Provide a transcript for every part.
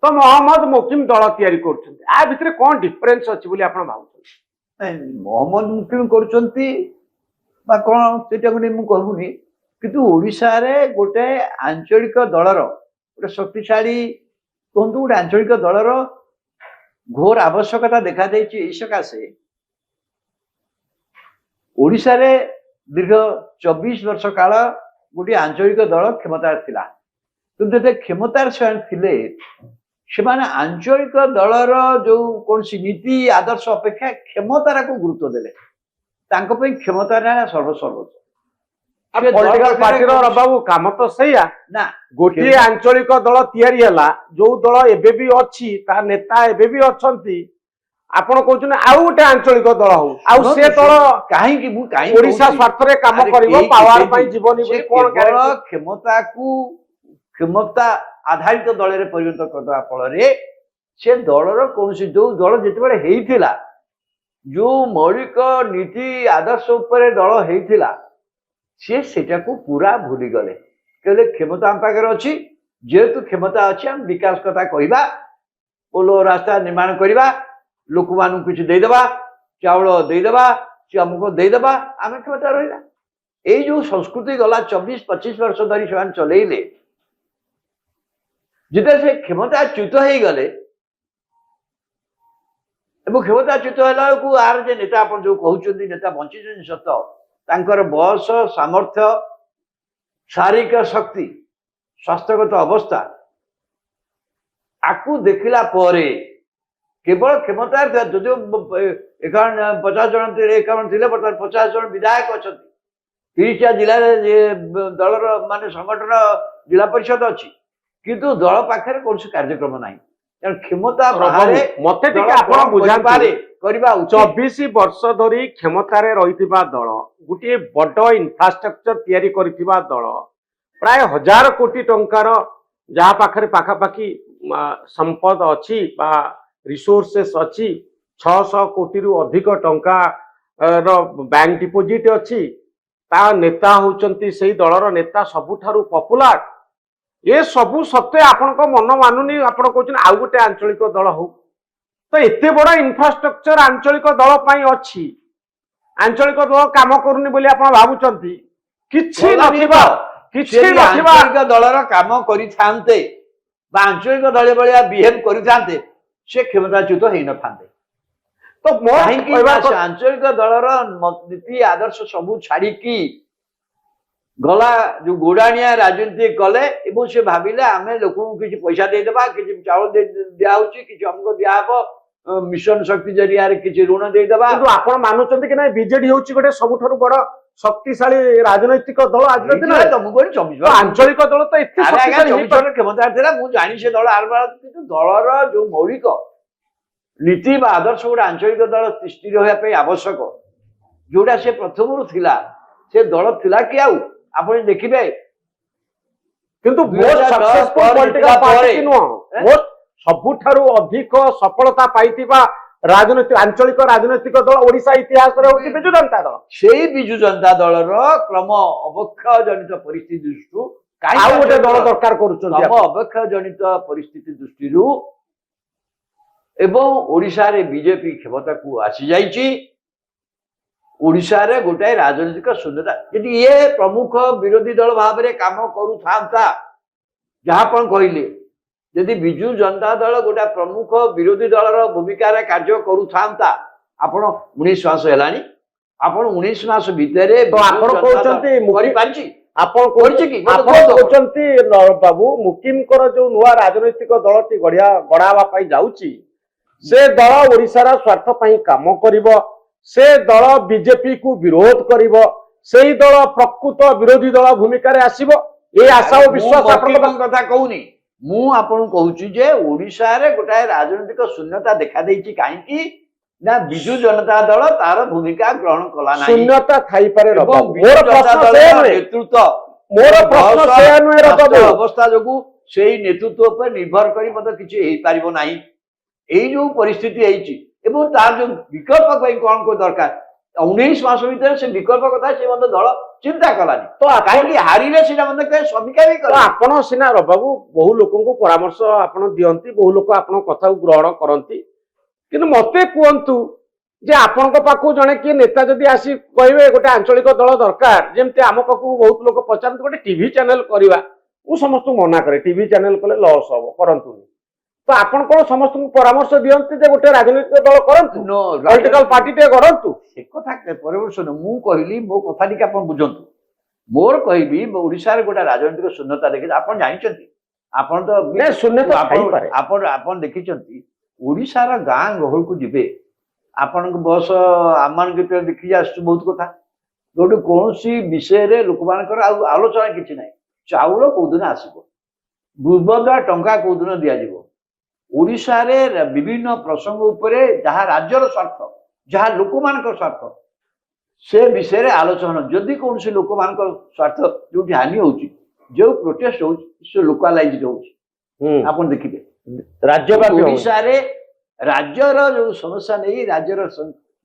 तो मोहम्मद मुकिम दल तैयारी कर कौन डिफरेन्स अच्छी बोली आप भावुं मोहम्मद मुकिम करुँच कौन से कहूनी किंतु ओडिशा रे गोटे आंचलिक दलर गोटे शक्तिशाली कहतु गोटे आंचलिक दलर घोर आवश्यकता देखा सकाशे ओडिशा रे दीर्घ 24 वर्ष काल गोटे आंचलिक दल क्षमता थिला किंतु ये क्षमतार से आंचलिक दलर जो कौन सी नीति आदर्श अपेक्षा क्षमतार को गुरुत्व देले क्षमता सर्वसर्वोच्च पॉलिटिकल पार्टी बाबू काम तो सैया ना गोटे आंचलिक दल तैयारी है जो दल एबे भी अच्छी ता नेता एबे भी अछंती आपण कहउछन आउ गोटे आंचलिक दल हो आउ से दल कहीं ओडिशा स्वार्थ रे काम करिवो पावर पई जीवनी बोली कोन क्षमता को क्षमता आधारित दल रे परिवर्तन करदवा फल रे से दलर कौन जो दल जिते हेइथिला जो मौलिक नीति आदर्श उपरे दल हेइथिला सेटा को पूरा भूली गले कहले क्षमता आम पाखे अच्छी जेहेतु क्षमता अच्छी हम विकास कथा कहवा पोलो रास्ता निर्माण करवा लोक मान किसी देदेबा चाउल देदेबा सी आमको देदेबा आम क्षमता रहा यही जो संस्कृति गला 24-25 वर्ष धरी से चलैले जिते से क्षमता च्युत हो गले क्षमताच्युत है आर जे नेता आप जो कहते नेता बंची सत तांकर बयस सामर्थ्य शारीरिक शक्ति स्वास्थ्यगत अवस्था आपको देखला परे केवल क्षमता जो 50 जन 51 थे बर्तमान 50 जन विधायक अच्छा 30टा जिले दलर मान संगठन जिला परिषद अच्छी किंतु दल पाखे कौन कार्यक्रम ना क्षमता मत बुझारे 24 वर्ष धरी क्षमतार रही दल गोटे बड़ इनफ्रास्ट्रक्चर तैयारी करिथिबा दल प्राय 1000 कोटी टंकार जहाँ पाखरे पाखापाखि संपद अच्छी बा रिसोर्सेस अच्छी 600 कोटी रु अधिक टंका बैंक डिपोजिट अच्छी ता नेता होचंती सेही दलर नेता सबुठारु पॉपुलर ये सबू सत्वे आपण मन मानुनी आपण कहते आउ गोटे आंचलिक दल हो तो एते बड़ा इनफ्रास्ट्रक्चर आंचलिक दल पाई अच्छी आंचलिक दल काम करूनी बोली आपण भाबुचंती किछि नथिबा आंचलिक दलर काम करिथांते बा आंचलिक दल भलिया बिहेव करिथांते से क्षमताच्युत हेइ न थांते तो मो आंचलिक दलर नीति आदर्श सबू छाड़ी की गला जो गोड़ाणिया राजनीति कले एवं से भाविले आम लोक किसी पैसा देदेबा किसी चाउल दिया कि अमुक दिया मिशन शक्ति जरिया किसी ऋण देदेबा आप मानुंट कि ना बीजेडी हूँ गोटे सबुठ बड़ शक्तिशाली राजनैतिक दल आज आंचलिक दल तो क्षमता था मुझे जानी से दल किंतु दलर जो मौलिक नीति आदर्श गोटे आंचलिक दल स्थिर होगापी आवश्यक जोटा से प्रथम थिला से दल थिला कि आउ आप देखिए किंतु सबुठारु अधिक सफलता पाइथिबा राजनीतिक आंचलिक राजनीतिक दल ओडिशा इतिहास रे होची बिजु जनता दल सेही बिजु जनता दलर क्रम अवक्षय जनित परिस्थिति दृष्टि काई गोटे दल दरकार करूछन क्रम अवक्षय जनित परिस्थिति दृष्टि एवं ओडिशा रे बीजेपी क्षमता को आसी जाइछि ओडिशा रे गोटाए राजनीतिक शून्यता यदि ये प्रमुख विरोधी दल भाव में काम करू था जहाँ कहले यदि बिजु जनता दल गोटा प्रमुख विरोधी दलर भूमिका रे कार्य करू था आपण 19 मास हेलानी आपण 19 मास भितर बाबू मुकिम जो नुआ राजनैतिक दल गढ़ावा जाउची से दल ओडिशा स्वार्थ पई काम करिवो से दल बीजेपी को विरोध करिवो सेही दल प्रकृत विरोधी दल भूमिका रे आसीबो ए आशा और विश्वास आपन कथा कहूनी मु आपन कहूची जे ओडिशा रे गोटाए राजनीतिक शून्यता देखा देइची काहेकि ना बिजु जनता दल तार भूमिका ग्रहण कला नाही शून्यता थाई पारे मोर प्रश्न से नेतृत्व मोर प्रश्न से नुए रखबो अवस्था जोगु सेही नेतृत्व पर निर्भर करी मत किछि हेइ पारिबो नाही एई जो परिस्थिति हेइची एवं तार जो विकल्प कौन को दरकार 19 ମାସ ଭିତରେ ସେ ବିକଳ୍ପ କଥା ସେ ମଧ୍ୟ ଦଳ ଚିନ୍ତା କଲାନି ତ ଆପଣ କାହିଁକି ହାରିଲେ ସେଟା ମଧ୍ୟ କେବେ ସମୀକ୍ଷା ବି ତ କଲେ ଆପଣ ସିନା ବାବୁ ବହୁ ଲୋକଙ୍କୁ ପରାମର୍ଶ ଆପଣ ଦିଅନ୍ତି, ବହୁ ଲୋକ ଆପଣଙ୍କ କଥାକୁ ଗ୍ରହଣ କରନ୍ତି, କିନ୍ତୁ ମତେ କୁହନ୍ତୁ ଯେ ଆପଣଙ୍କ ପାଖକୁ ଜଣେ କିଏ ନେତା ଯଦି ଆସି କହିବେ ଗୋଟେ ଆଞ୍ଚଳିକ ଦଳ ଦରକାର, ଯେମିତି ଆମ ପାଖକୁ ବହୁତ ଲୋକ ପଚାରନ୍ତି ଗୋଟେ ଟିଭି ଚ୍ୟାନେଲ କରିବା, ମୁଁ ସମସ୍ତଙ୍କୁ ମନା କରେ ଟିଭି ଚ୍ୟାନେଲ କଲେ ଲସ୍ ହବ, କରନ୍ତୁନି। ତ ଆପଣ କଣ ସମସ୍ତଙ୍କୁ ପରାମର୍ଶ ଦିଅନ୍ତି ଯେ ଗୋଟେ ରାଜନୈତିକ ଦଳ କରନ୍ତୁ, ପଲିଟିକାଲ ପାର୍ଟି ଟେ କରନ୍ତୁ? ସେ କଥା ପରାମର୍ଶ ନୁହଁ, ମୁଁ କହିଲି ମୋ କଥା ଟିକେ ଆପଣ ବୁଝନ୍ତୁ। ମୋର କହିବି ଓଡିଶାରେ ଗୋଟେ ରାଜନୈତିକ ଶୂନ୍ୟତା ଦେଖି ଆପଣ ଜାଣିଛନ୍ତି, ଆପଣ ତ ନାଇଁ, ଶୂନ୍ୟତା ଥାଇପାରେ। ଆପଣ ଦେଖିଛନ୍ତି ଓଡିଶାର ଗାଁ ଗହଳକୁ ଯିବେ, ଆପଣଙ୍କ ବୟସ ଆମମାନଙ୍କ ଭିତରେ ଦେଖି ଆସୁଛୁ ବହୁତ କଥା, ଯୋଉଠି କୌଣସି ବିଷୟରେ ଲୋକମାନଙ୍କର ଆଉ ଆଲୋଚନା କିଛି ନାହିଁ। ଚାଉଳ କୋଉଦିନ ଆସିବ, ଦୁର୍ବଳା ଟଙ୍କା କୋଉଦିନ ଦିଆଯିବ, ଓଡିଶାରେ ବିଭିନ୍ନ ପ୍ରସଙ୍ଗ ଉପରେ ଯାହା ରାଜ୍ୟର ସ୍ୱାର୍ଥ, ଯାହା ଲୋକମାନଙ୍କର ସ୍ୱାର୍ଥ, ସେ ବିଷୟରେ ଆଲୋଚନା। ଯଦି କୌଣସି ଲୋକମାନଙ୍କର ସ୍ୱାର୍ଥ ଯୋଉଠି ହାନି ହଉଛି, ଯୋଉ ପ୍ରୋଟେଷ୍ଟ ହଉଛି, ସେ ଲୋକାଲାଇଜ ହଉଛି। ଆପଣ ଦେଖିବେ ରାଜ୍ୟବ୍ୟାପୀ ହଉଛି। ଓଡିଶାରେ ରାଜ୍ୟର ଯୋଉ ସମସ୍ୟା ନେଇ ରାଜ୍ୟର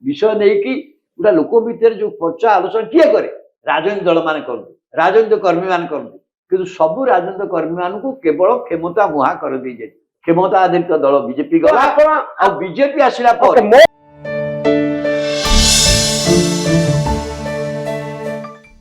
ବିଷୟ ନେଇକି ଗୋଟେ ଲୋକ ଭିତରେ ଯୋଉ ଚର୍ଚ୍ଚା ଆଲୋଚନା କିଏ କରେ? ରାଜନୈତିକ ଦଳ ମାନେ କରନ୍ତି, ରାଜନୈତିକ କର୍ମୀ ମାନେ କରନ୍ତି, କିନ୍ତୁ ସବୁ ରାଜନୈତିକ କର୍ମୀ ମାନଙ୍କୁ କେବଳ କ୍ଷମତା ମୁହାଁ କରିଦେଇଯାଇଛି। କ୍ଷମତା ଆଧାରିତ ଦଳ ବିଜେପି ଗଲା, ଆଉ ବିଜେପି ଆସିଲା ପରେ